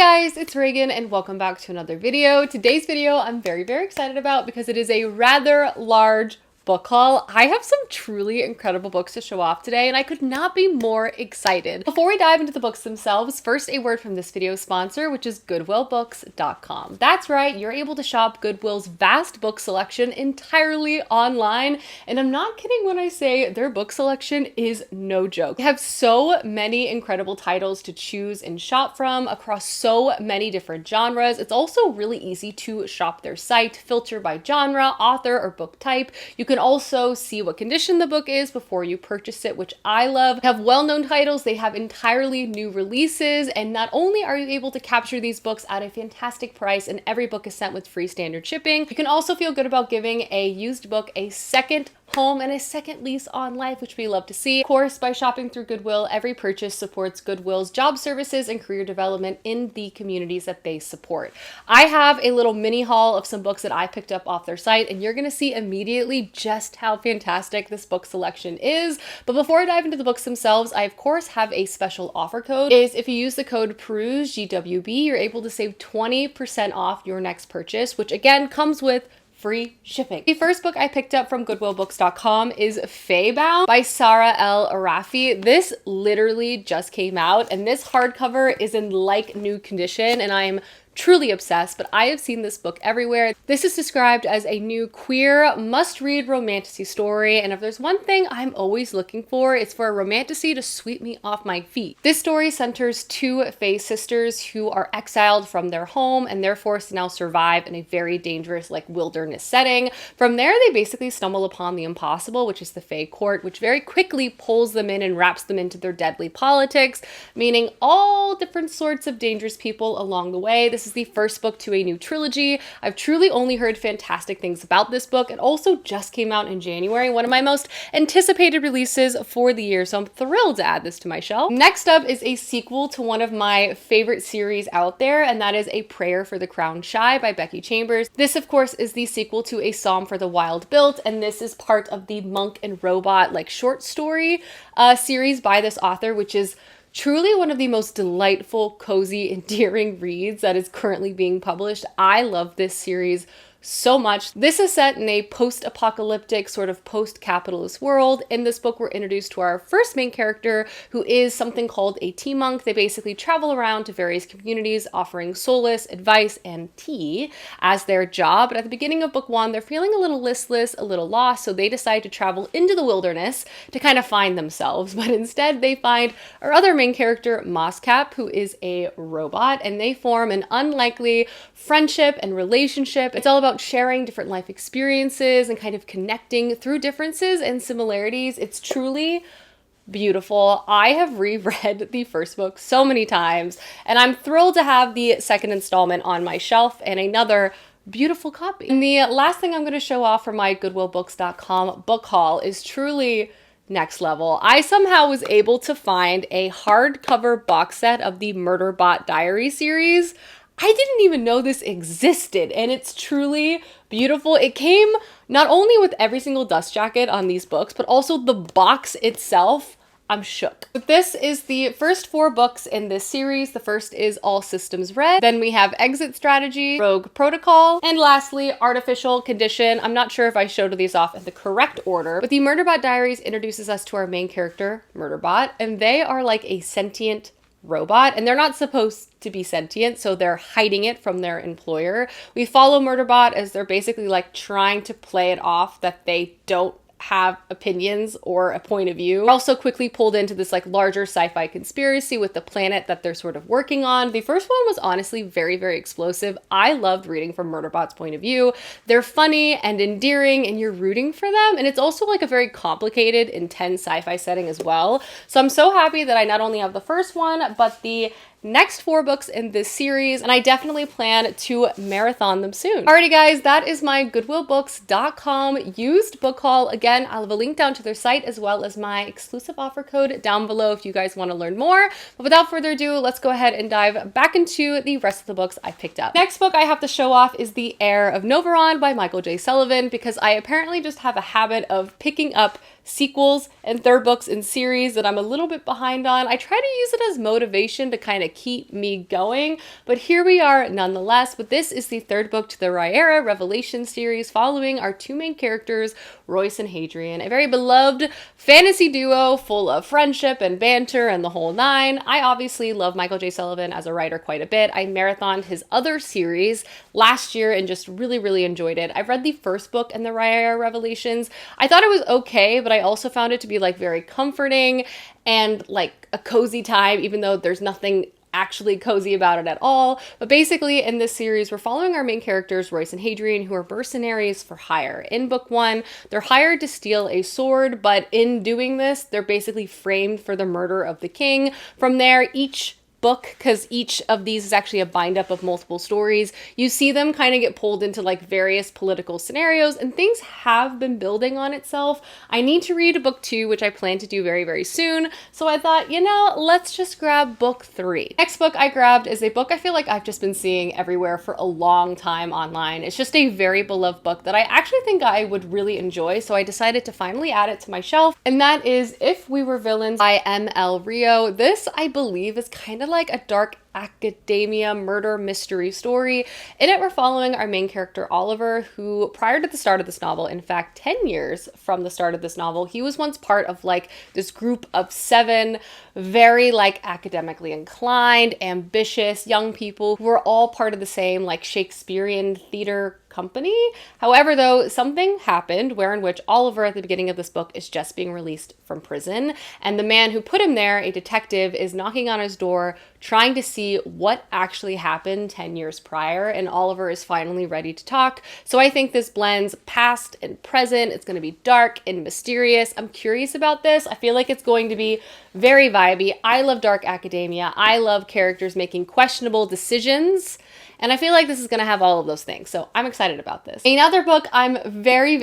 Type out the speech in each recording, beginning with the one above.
guys, it's Reagan and welcome back to another video. Today's video I'm very excited about because it is a rather large book haul. I have some truly incredible books to show off today and I could not be more excited. Before we dive into the books themselves, first a word from this video's sponsor, which is goodwillbooks.com. That's right, you're able to shop Goodwill's vast book selection entirely online, and I'm not kidding when I say their book selection is no joke. They have so many incredible titles to choose and shop from across so many different genres. It's also really easy to shop their site, filter by genre, author, or book type. You can also see what condition the book is before you purchase it, which I love. They have well-known titles, they have entirely new releases, and not only are you able to capture these books at a fantastic price and every book is sent with free standard shipping, you can also feel good about giving a used book a second home and a second lease on life, which we love to see. Of course, by shopping through Goodwill, every purchase supports Goodwill's job services and career development in the communities that they support. I have a little mini haul of some books that I picked up off their site, and you're gonna see immediately just how fantastic this book selection is. But before I dive into the books themselves, I of course have a special offer code. If you use the code PERUSE, GWB, you're able to save 20% off your next purchase, which again comes with free shipping. The first book I picked up from goodwillbooks.com is Feybound by Sarah L. Arafi. This literally just came out and this hardcover is in like new condition and I'm truly obsessed, but I have seen this book everywhere. This is described as a new queer must-read romantasy story, and if there's one thing I'm always looking for, it's for a romantasy to sweep me off my feet. This story centers two Fae sisters who are exiled from their home and they're forced to now survive in a very dangerous wilderness setting. From there, they basically stumble upon the impossible, which is the Fae court, which very quickly pulls them in and wraps them into their deadly politics, meaning all different sorts of dangerous people along the way. This is the first book to a new trilogy. I've truly only heard fantastic things about this book. It also just came out in January, one of my most anticipated releases for the year, so I'm thrilled to add this to my shelf. Next up is a sequel to one of my favorite series out there, and that is A Prayer for the Crowned Shy by Becky Chambers. This, of course, is the sequel to A Psalm for the Wild Built, and this is part of the Monk and Robot short story series by this author, which is truly one of the most delightful, cozy, endearing reads that is currently being published. I love this series so much. This is set in a post-apocalyptic, sort of post-capitalist world. In this book, we're introduced to our first main character, who is something called a tea monk. They basically travel around to various communities offering solace, advice, and tea as their job. But at the beginning of book one, they're feeling a little listless, a little lost, so they decide to travel into the wilderness to kind of find themselves. But instead, they find our other main character, Moscap, who is a robot, and they form an unlikely friendship and relationship. It's all about sharing different life experiences and kind of connecting through differences and similarities. It's truly beautiful. I have reread the first book so many times, and I'm thrilled to have the second installment on my shelf and another beautiful copy. And the last thing I'm going to show off for my goodwillbooks.com book haul is truly next level. I somehow was able to find a hardcover box set of the Murderbot Diaries series. I didn't even know this existed, and it's truly beautiful. It came not only with every single dust jacket on these books, but also the box itself. I'm shook. But this is the first 4 books in this series. The first is All Systems Red. Then we have Exit Strategy, Rogue Protocol, and lastly, Artificial Condition. I'm not sure if I showed these off in the correct order, but the Murderbot Diaries introduces us to our main character, Murderbot, and they are like a sentient robot, and they're not supposed to be sentient, so they're hiding it from their employer. We follow Murderbot as they're basically trying to play it off that they don't have opinions or a point of view. We're also quickly pulled into this larger sci-fi conspiracy with the planet that they're sort of working on. The first one was honestly very explosive. I loved reading from Murderbot's point of view. They're funny and endearing and you're rooting for them, and it's also a very complicated, intense sci-fi setting as well. So I'm so happy that I not only have the first one, but the next 4 books in this series, and I definitely plan to marathon them soon. Alrighty guys, that is my goodwillbooks.com used book haul. Again, I'll have a link down to their site as well as my exclusive offer code down below if you guys want to learn more. But without further ado, let's go ahead and dive back into the rest of the books I picked up. Next book I have to show off is The Heir of Novon by Michael J. Sullivan, because I apparently just have a habit of picking up sequels and third books in series that I'm a little bit behind on. I try to use it as motivation to kind of keep me going, but here we are nonetheless. But this is the third book to the Heir of Revelation series, following our two main characters, Royce and Hadrian, a very beloved fantasy duo full of friendship and banter and the whole nine. I obviously love Michael J. Sullivan as a writer quite a bit. I marathoned his other series last year and just really enjoyed it. I've read the first book in the Heir of Revelations. I thought it was okay, but I also found it to be like very comforting and like a cozy time, even though there's nothing actually cozy about it at all. But basically in this series, we're following our main characters, Royce and Hadrian, who are mercenaries for hire. In book one, they're hired to steal a sword, but in doing this, they're basically framed for the murder of the king. From there, each book, because each of these is actually a bind up of multiple stories, you see them kind of get pulled into like various political scenarios, and things have been building on itself. I need to read book two, which I plan to do very soon, so I thought, you know, let's just grab book three. Next book I grabbed is a book I feel like I've just been seeing everywhere for a long time online. It's just a very beloved book that I actually think I would really enjoy, so I decided to finally add it to my shelf, and that is If We Were Villains by M.L. Rio. This, I believe, is kind of like a dark academia murder mystery story. In it, we're following our main character Oliver, who prior to the start of this novel, in fact 10 years from the start of this novel, he was once part of like this group of 7 very like academically inclined, ambitious young people who were all part of the same like Shakespearean theater company. However, though, something happened wherein which Oliver at the beginning of this book is just being released from prison, and the man who put him there, a detective, is knocking on his door trying to see what actually happened 10 years prior, and Oliver is finally ready to talk. So I think this blends past and present. It's going to be dark and mysterious. I'm curious about this. I feel like it's going to be very vibey. I love dark academia. I love characters making questionable decisions, and I feel like this is going to have all of those things. So I'm excited about this. Another book I'm very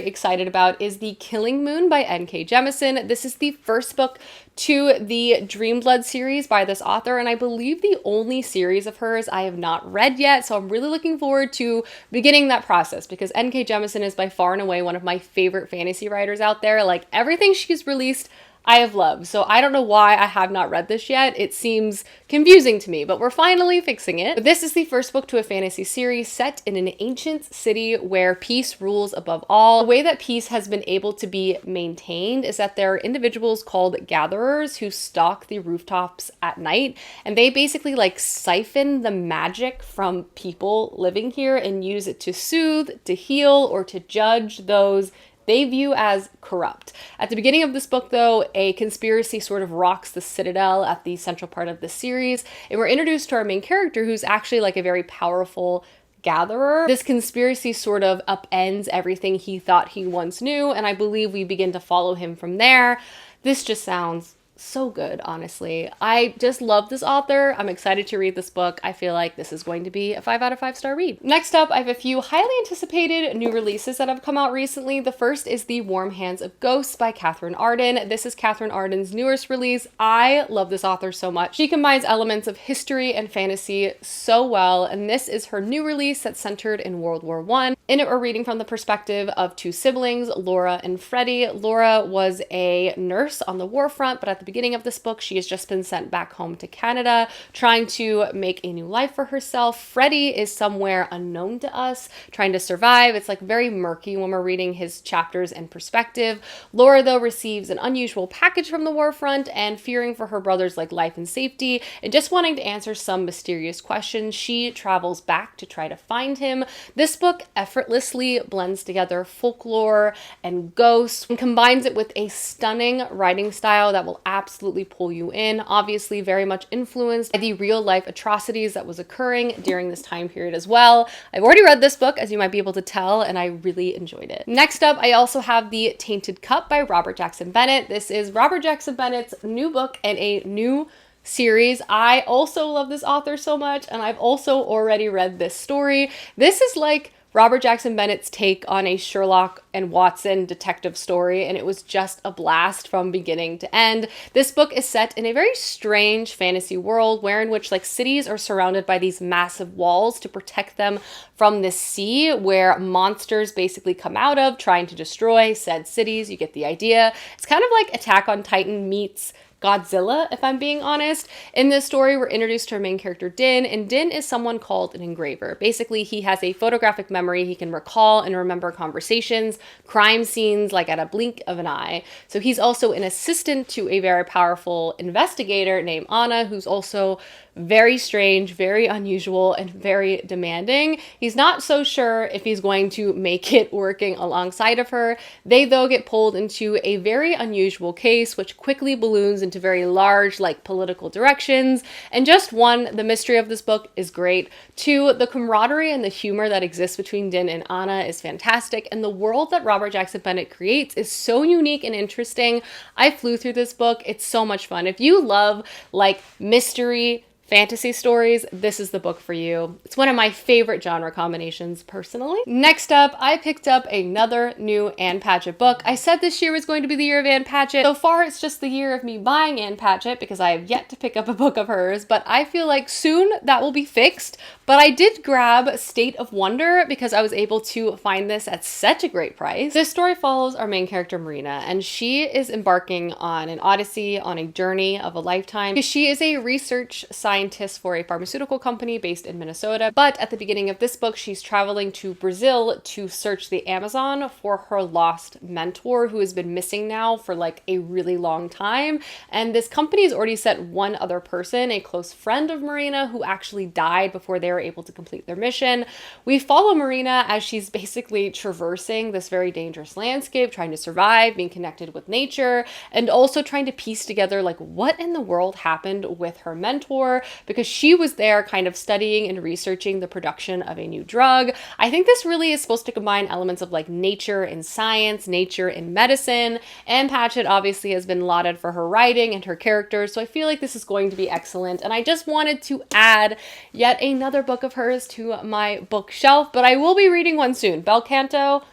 excited about is The Killing Moon by N.K. Jemisin. This is the first book to the Dreamblood series by this author, and I believe the only series of hers I have not read yet. So I'm really looking forward to beginning that process, because N.K. Jemisin is by far and away one of my favorite fantasy writers out there. Like, everything she's released I have loved. So I don't know why I have not read this yet. It seems confusing to me, but we're finally fixing it. But this is the first book to a fantasy series set in an ancient city where peace rules above all. The way that peace has been able to be maintained is that there are individuals called gatherers who stalk the rooftops at night, and they basically like siphon the magic from people living here and use it to soothe, to heal, or to judge those they view as corrupt. At the beginning of this book, though, a conspiracy sort of rocks the citadel at the central part of the series, and we're introduced to our main character, who's actually like a very powerful gatherer. This conspiracy sort of upends everything he thought he once knew, and I believe we begin to follow him from there. This just sounds so good, honestly. I just love this author. I'm excited to read this book. I feel like this is going to be a 5 out of 5 star read. Next up, I have a few highly anticipated new releases that have come out recently. The first is The Warm Hands of Ghosts by Catherine Arden. This is Catherine Arden's newest release. I love this author so much. She combines elements of history and fantasy so well, and this is her new release that's centered in World War I. In it, we're reading from the perspective of 2 siblings, Laura and Freddie. Laura was a nurse on the war front, but at the beginning of this book, she has just been sent back home to Canada, trying to make a new life for herself. Freddie is somewhere unknown to us, trying to survive. It's like very murky when we're reading his chapters in perspective. Laura, though, receives an unusual package from the war front, and fearing for her brother's like life and safety, and just wanting to answer some mysterious questions, she travels back to try to find him. This book effortlessly blends together folklore and ghosts and combines it with a stunning writing style that will absolutely pull you in. Obviously very much influenced by the real life atrocities that was occurring during this time period as well. I've already read this book, as you might be able to tell, and I really enjoyed it. Next up, I also have The Tainted Cup by Robert Jackson Bennett. This is Robert Jackson Bennett's new book and a new series. I also love this author so much, and I've also already read this story. This is like Robert Jackson Bennett's take on a Sherlock and Watson detective story, and it was just a blast from beginning to end. This book is set in a very strange fantasy world where in which like cities are surrounded by these massive walls to protect them from the sea where monsters basically come out of trying to destroy said cities. You get the idea. It's kind of like Attack on Titan meets Godzilla, if I'm being honest. In this story, we're introduced to our main character, Din, and Din is someone called an engraver. Basically, he has a photographic memory. He can recall and remember conversations, crime scenes, like at a blink of an eye. So he's also an assistant to a very powerful investigator named Anna, who's also very strange, very unusual, and very demanding. He's not so sure if he's going to make it working alongside of her. They, though, get pulled into a very unusual case, which quickly balloons into very large, like, political directions. And just one, the mystery of this book is great. Two, the camaraderie and the humor that exists between Din and Anna is fantastic. And the world that Robert Jackson Bennett creates is so unique and interesting. I flew through this book. It's so much fun. If you love, like, mystery, fantasy stories, this is the book for you. It's one of my favorite genre combinations, personally. Next up, I picked up another new Ann Patchett book. I said this year was going to be the year of Ann Patchett. So far, it's just the year of me buying Ann Patchett because I have yet to pick up a book of hers, but I feel like soon that will be fixed. But I did grab State of Wonder because I was able to find this at such a great price. This story follows our main character, Marina, and she is embarking on an odyssey, on a journey of a lifetime. She is a research scientist for a pharmaceutical company based in Minnesota, but at the beginning of this book, she's traveling to Brazil to search the Amazon for her lost mentor who has been missing now for like a really long time. And this company has already sent one other person, a close friend of Marina, who actually died before they were able to complete their mission. We follow Marina as she's basically traversing this very dangerous landscape, trying to survive, being connected with nature, and also trying to piece together like what in the world happened with her mentor, because she was there kind of studying and researching the production of a new drug. I think this really is supposed to combine elements of like nature and science, nature and medicine. Ann Patchett obviously has been lauded for her writing and her characters, so I feel like this is going to be excellent. And I just wanted to add yet another book of hers to my bookshelf, but I will be reading one soon. Bel Canto.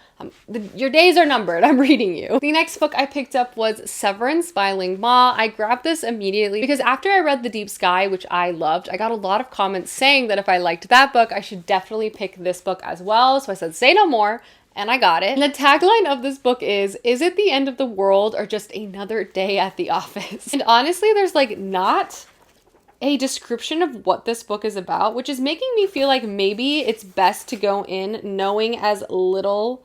Your days are numbered. I'm reading you. The next book I picked up was Severance by Ling Ma. I grabbed this immediately because after I read The Deep Sky, which I loved, I got a lot of comments saying that if I liked that book, I should definitely pick this book as well. So I said, say no more. And I got it. And the tagline of this book is it the end of the world or just another day at the office? And honestly, there's like not a description of what this book is about, which is making me feel like maybe it's best to go in knowing as little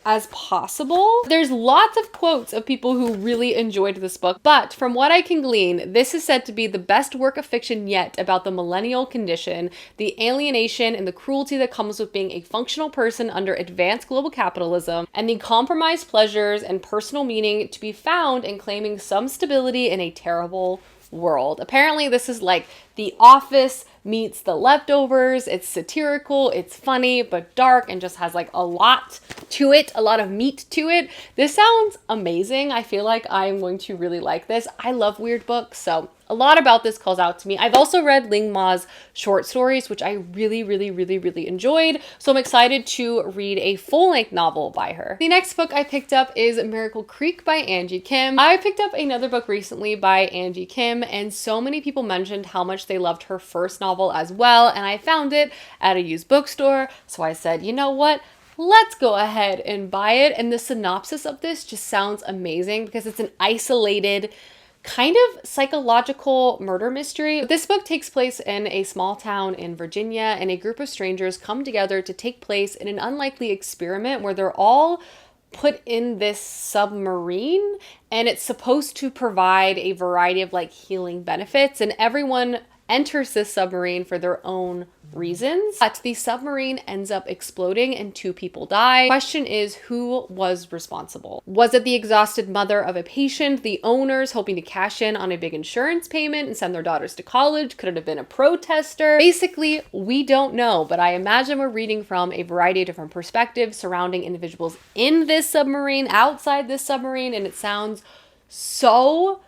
as possible. There's lots of quotes of people who really enjoyed this book, but from what I can glean, this is said to be the best work of fiction yet about the millennial condition, the alienation and the cruelty that comes with being a functional person under advanced global capitalism, and the compromised pleasures and personal meaning to be found in claiming some stability in a terrible world. Apparently, this is like The Office meets The Leftovers. It's satirical, it's funny, but dark, and just has like a lot to it, a lot of meat to it. This sounds amazing. I feel like I'm going to really like this. I love weird books, so a lot about this calls out to me. I've also read Ling Ma's short stories, which I really enjoyed. So I'm excited to read a full-length novel by her. The next book I picked up is Miracle Creek by Angie Kim. I picked up another book recently by Angie Kim, and so many people mentioned how much they loved her first novel as well, and I found it at a used bookstore. So I said, you know what? Let's go ahead and buy it. And the synopsis of this just sounds amazing because it's an isolated kind of psychological murder mystery. This book takes place in a small town in Virginia, and a group of strangers come together to take place in an unlikely experiment where they're all put in this submarine, and it's supposed to provide a variety of like healing benefits, and everyone enters this submarine for their own reasons. But the submarine ends up exploding and 2 people die. Question is, who was responsible? Was it the exhausted mother of a patient, the owners hoping to cash in on a big insurance payment and send their daughters to college? Could it have been a protester? Basically, we don't know, but I imagine we're reading from a variety of different perspectives surrounding individuals in this submarine, outside this submarine, and it sounds so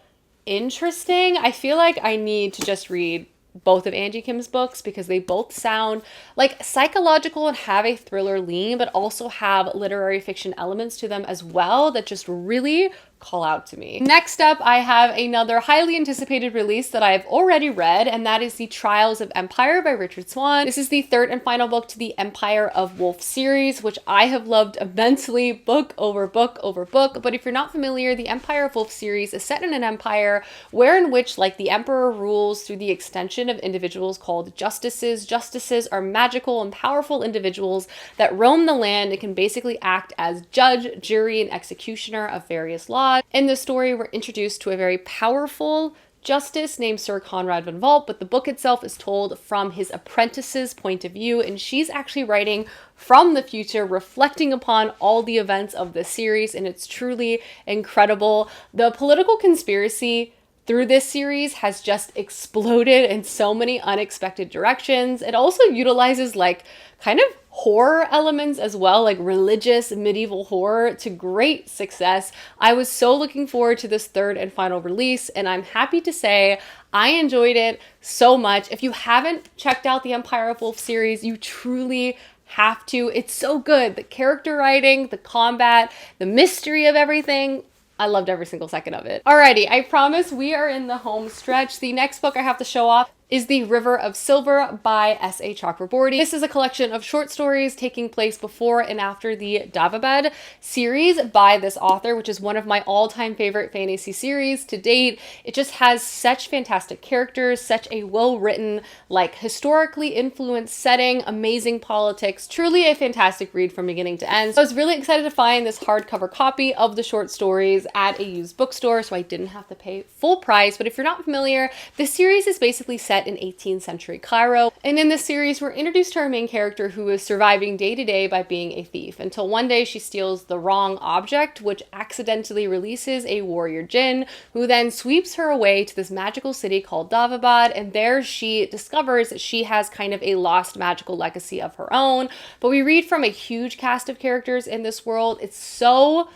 interesting. I feel like I need to just read both of Angie Kim's books because they both sound like psychological and have a thriller lean, but also have literary fiction elements to them as well that just really call out to me. Next up, I have another highly anticipated release that I've already read, and that is The Trials of Empire by Richard Swan. This is the third and final book to the Empire of Wolf series, which I have loved immensely, book over book over book. But if you're not familiar, the Empire of Wolf series is set in an empire in which like the emperor rules through the extension of individuals called justices. Justices are magical and powerful individuals that roam the land and can basically act as judge, jury, and executioner of various laws. In the story, we're introduced to a very powerful justice named Sir Conrad von Volt, but the book itself is told from his apprentice's point of view, and she's actually writing from the future, reflecting upon all the events of this series, and it's truly incredible. The political conspiracy through this series has just exploded in so many unexpected directions. It also utilizes like kind of horror elements as well, like religious medieval horror, to great success. I was so looking forward to this third and final release, and I'm happy to say I enjoyed it so much. If you haven't checked out the Empire of Wolf series, you truly have to. It's so good. The character writing, the combat, the mystery of everything. I loved every single second of it. Alrighty, I promise we are in the home stretch. The next book I have to show off is The River of Silver by S.A. Chakraborty. This is a collection of short stories taking place before and after the Daevabad series by this author, which is one of my all-time favorite fantasy series to date. It just has such fantastic characters, such a well-written, like historically influenced setting, amazing politics, truly a fantastic read from beginning to end. So I was really excited to find this hardcover copy of the short stories at a used bookstore, so I didn't have to pay full price. But if you're not familiar, this series is basically set in 18th century Cairo. And in this series, we're introduced to our main character who is surviving day to day by being a thief until one day she steals the wrong object, which accidentally releases a warrior djinn who then sweeps her away to this magical city called Daevabad. And there she discovers that she has kind of a lost magical legacy of her own. But we read from a huge cast of characters in this world. It's so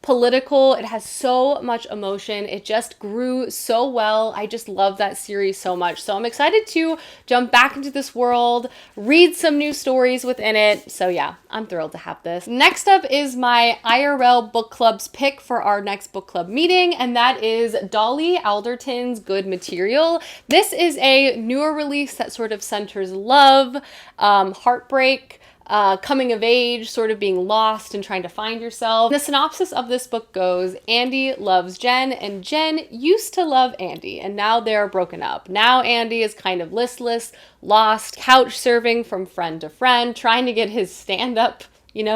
political. It has so much emotion. It just grew so well. I just love that series so much. So I'm excited to jump back into this world, read some new stories within it. So yeah, I'm thrilled to have this. Next up is my IRL book club's pick for our next book club meeting, and that is Dolly Alderton's Good Material. This is a newer release that sort of centers love, heartbreak, coming of age, sort of being lost and trying to find yourself. The synopsis of this book goes, Andy loves Jen, and Jen used to love Andy, and now they're broken up. Now Andy is kind of listless, lost, couch surfing from friend to friend, trying to get his stand-up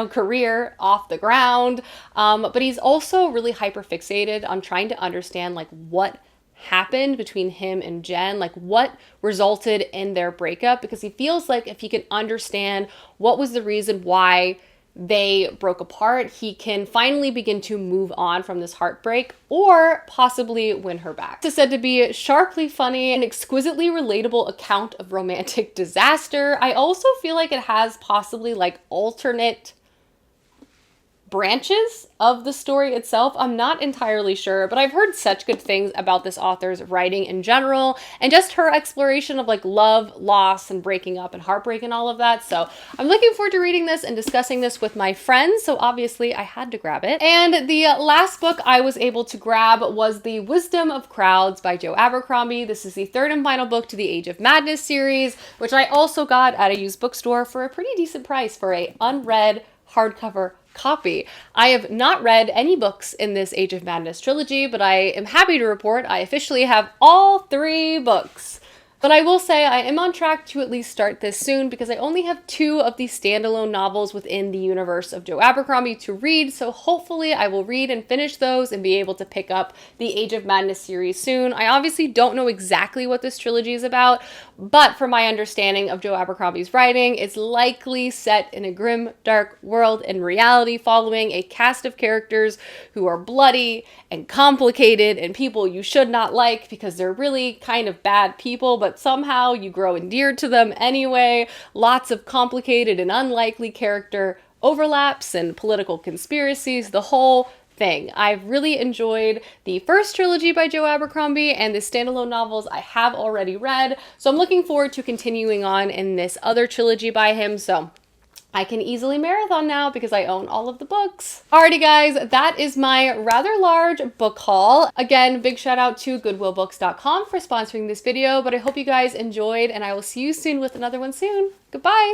career off the ground. But he's also really hyper fixated on trying to understand like what happened between him and Jen, like what resulted in their breakup, because he feels like if he can understand what was the reason why they broke apart, he can finally begin to move on from this heartbreak or possibly win her back. This is said to be sharply funny and exquisitely relatable account of romantic disaster. I also feel like it has possibly like alternate branches of the story itself. I'm not entirely sure, but I've heard such good things about this author's writing in general and just her exploration of like love, loss, and breaking up and heartbreak and all of that. So I'm looking forward to reading this and discussing this with my friends. So obviously I had to grab it. And the last book I was able to grab was The Wisdom of Crowds by Joe Abercrombie. This is the third and final book to the Age of Madness series, which I also got at a used bookstore for a pretty decent price for a unread hardcover copy. I have not read any books in this Age of Madness trilogy, but I am happy to report I officially have all 3 books. But I will say I am on track to at least start this soon because I only have 2 of these standalone novels within the universe of Joe Abercrombie to read, so hopefully I will read and finish those and be able to pick up the Age of Madness series soon. I obviously don't know exactly what this trilogy is about, but from my understanding of Joe Abercrombie's writing, it's likely set in a grim, dark world in reality following a cast of characters who are bloody and complicated and people you should not like because they're really kind of bad people, but somehow you grow endeared to them anyway. Lots of complicated and unlikely character overlaps and political conspiracies. The whole thing. I've really enjoyed the first trilogy by Joe Abercrombie, and the standalone novels I have already read. So I'm looking forward to continuing on in this other trilogy by him. So I can easily marathon now because I own all of the books. Alrighty guys, that is my rather large book haul. Again, big shout out to goodwillbooks.com for sponsoring this video, but I hope you guys enjoyed, and I will see you soon with another one soon. Goodbye!